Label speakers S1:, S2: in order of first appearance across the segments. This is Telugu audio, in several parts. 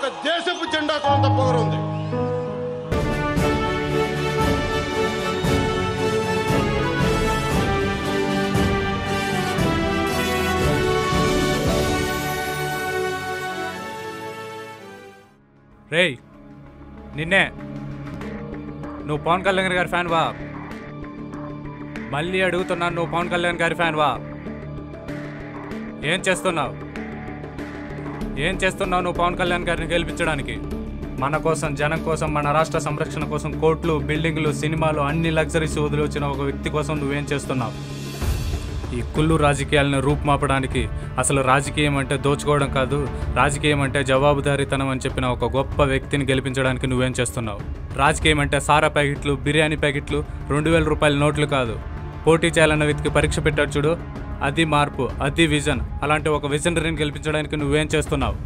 S1: ఒక దేశపు జెండాకు అంత పొగరుంది.
S2: రేయ్ నిన్నే, నువ్వు పవన్ కళ్యాణ్ గారి ఫ్యాన్ వా? మళ్ళీ అడుగుతున్నాను, నువ్వు పవన్ కళ్యాణ్ గారి ఫ్యాన్ వా? ఏం చేస్తున్నావు నువ్వు పవన్ కళ్యాణ్ గారిని గెలిపించడానికి? మన కోసం, జనం కోసం, మన రాష్ట్ర సంరక్షణ కోసం కోట్లు, బిల్డింగ్లు, సినిమాలు, అన్ని లగ్జరీస్ వదిలి వచ్చిన ఒక వ్యక్తి కోసం నువ్వేం చేస్తున్నావు? ఈ కుళ్ళు రాజకీయాలను రూపుమాపడానికి, అసలు రాజకీయం అంటే దోచుకోవడం కాదు, రాజకీయం అంటే జవాబుదారీతనం అని చెప్పిన ఒక గొప్ప వ్యక్తిని గెలిపించడానికి నువ్వేం చేస్తున్నావు? రాజకీయం అంటే సారా ప్యాకెట్లు, బిర్యానీ ప్యాకెట్లు, 2000 రూపాయల నోట్లు కాదు. పోటీ చేయాలన్న వ్యక్తికి పరీక్ష పెట్టాడు చూడు, అది మార్పు, అది విజన్. అలాంటి ఒక విజనరీని గెలిపించడానికి నువ్వేం చేస్తున్నావు?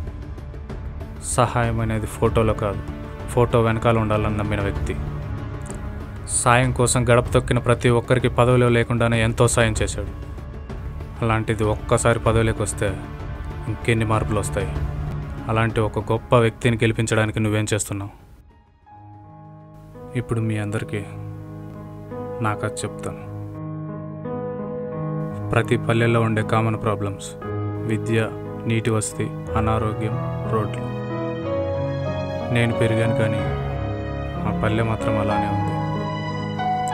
S2: సహాయం అనేది ఫోటోలో కాదు, ఫోటో వెనకాల ఉండాలని నమ్మిన వ్యక్తి. సాయం కోసం గడప తొక్కిన ప్రతి ఒక్కరికి పదవిలో లేకుండానే ఎంతో సాయం చేశాడు. అలాంటిది ఒక్కసారి పదవిలోకి వస్తే ఇంకెన్ని మార్పులు వస్తాయి? అలాంటి ఒక గొప్ప వ్యక్తిని గెలిపించడానికి నువ్వేం చేస్తున్నావు? ఇప్పుడు మీ అందరికీ నాకు అది చెప్తాను. ప్రతి పల్లెల్లో ఉండే కామన్ ప్రాబ్లమ్స్: విద్య, నీటి వసతి, అనారోగ్యం, రోడ్లు. నేను పెరిగాను కానీ ఆ పల్లె మాత్రం అలానే ఉంది.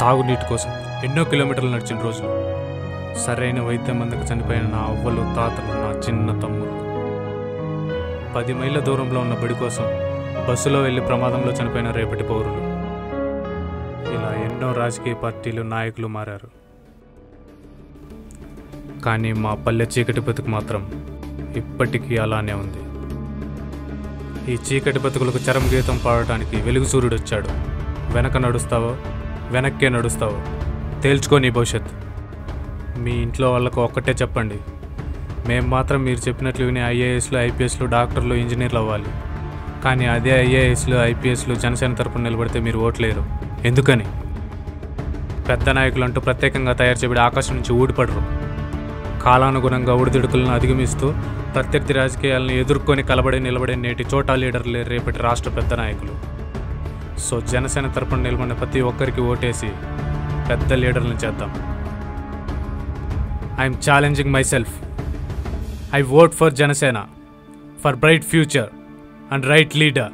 S2: తాగునీటి కోసం ఎన్నో కిలోమీటర్లు నడిచిన రోజులు, సరైన వైద్యం అందక చనిపోయిన నా అవ్వలు, తాతలు, నా చిన్న తమ్ముళ్ళు, 10 మైళ్ళ దూరంలో ఉన్న బడి కోసం బస్సులో వెళ్ళి ప్రమాదంలో చనిపోయిన రేపటి పౌరులు. ఇలా ఎన్నో రాజకీయ పార్టీలు, నాయకులు మారారు. కానీ మా పల్లె చీకటి బతుకు మాత్రం ఇప్పటికీ అలానే ఉంది. ఈ చీకటి బతుకులకు చరమ గీతం పాడటానికి వెలుగు సూర్యుడు వచ్చాడు. వెనక నడుస్తావో వెనక్కే నడుస్తావో తేల్చుకో నీ భవిష్యత్. మీ ఇంట్లో వాళ్ళకు ఒక్కటే చెప్పండి, మేము మాత్రం మీరు చెప్పినట్లు విని ఐఏఎస్లు, ఐపీఎస్లు, డాక్టర్లు, ఇంజనీర్లు అవ్వాలి. కానీ అదే ఐఏఎస్లు, ఐపీఎస్లు జనసేన తరపున నిలబడితే మీరు ఓట్లేరు. ఎందుకని? పెద్ద నాయకులు అంటూ ప్రత్యేకంగా తయారు చేయబడి ఆకాశం నుంచి ఊడిపడరు. కాలానుగుణంగా ఒడిదుడుకులను అధిగమిస్తూ ప్రత్యర్థి రాజకీయాలను ఎదుర్కొని కలబడి నిలబడే నేటి చోటా లీడర్లే రేపటి రాష్ట్ర పెద్ద నాయకులు. సో జనసేన తరపున నిలబడిన ప్రతి ఒక్కరికి ఓటేసి పెద్ద లీడర్లను చేద్దాం. I'm challenging my self. I vote for Janasena, for bright future and right leader.